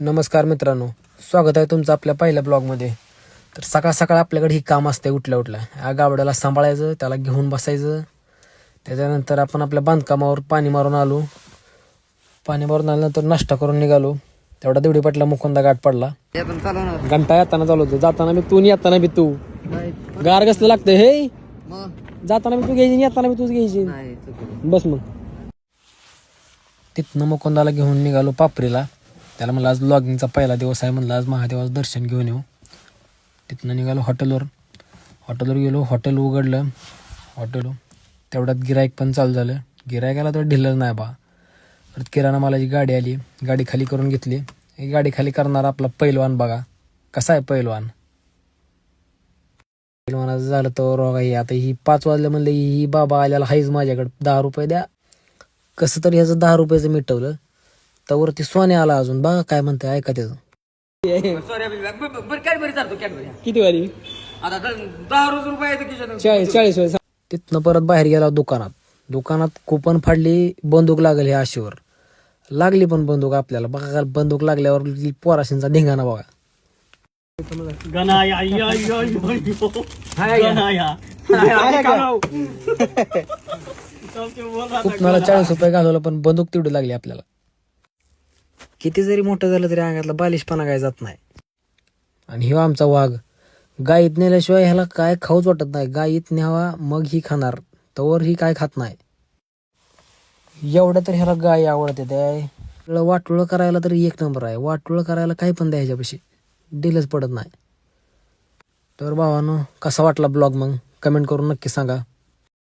नमस्कार मित्रांनो, स्वागत आहे तुमचं आपल्या पहिल्या ब्लॉगमध्ये. तर सकाळ सकाळ आपल्याकडे ही काम असते उठल्या उठल्या. या गाबड्याला सांभाळायचं, त्याला घेऊन बसायचं. त्याच्यानंतर आपण आपल्या बांधकामावर पाणी मारून आलो. पाणी मारून आल्यानंतर नाश्ता करून निघालो. तेवढा देवडी पाटला मुकुंदा गाठ पडला. घंटा येताना चालू होतो, जाताना बी तू आणि येताना बी तू. गार कसलं लागतं हे, जाताना बी तू घ्यायची, येताना बी तूच घ्यायची. बस मग तिथनं मुकुंदाला घेऊन निघालो पापरीला. त्याला म्हणलं आज लॉगिंगचा पहिला दिवस आहे, म्हणलं आज महादेवाचं दर्शन घेऊन येऊ. तिथनं निघालो हॉटेलवर गेलो. हॉटेल उघडलं. तेवढ्यात गिराईक पण चालू झालं. गिरायकाला तर ढिलच नाही बा. परत किराणा मालाची गाडी आली, गाडी खाली करून घेतली. ही गाडी खाली करणार आपला पैलवान बघा कसा आहे. पैलवानाचं झालं तर रोगा. आता ही 5 वाजले म्हणलं ही बाबा आल्याला हाईच माझ्याकडे 10 रुपये द्या. कसं तरी ह्याचं 10 रुपयाचं मिटवलं. तर वरती सोने आला अजून बघा काय म्हणते, ऐका त्याचं. किती वाली? आता 10 रुपये 40 तिथनं परत बाहेर गेला दुकानात कुपन फाडली. बंदूक लागली ह्या आशेवर. लागली पण बंदूक आपल्याला बघा. बंदूक लागल्यावर पोराशींचा धिंगाणा बघा. कुपनाला 40 रुपये घालवलं पण बंदूक तेवढी लागली आपल्याला. किती जरी मोठं झालं तरी अंगातला बालिशपणा काय जात नाही. आणि ह्यो आमचा वाघ. गाईत नेल्याशिवाय ह्याला काय खाऊच वाटत नाही. गाईत न्यावा मग ही खाणार, तवर ही काय खात नाही. एवढं तर ह्याला गाय आवडते. त्या वाटोळं करायला तरी 1 नंबर आहे. वाटोळं करायला काही पण द्या ह्याच्यापाशी, डीलच पडत नाही. तर भावानो कसा वाटला ब्लॉग मग कमेंट करून नक्की सांगा.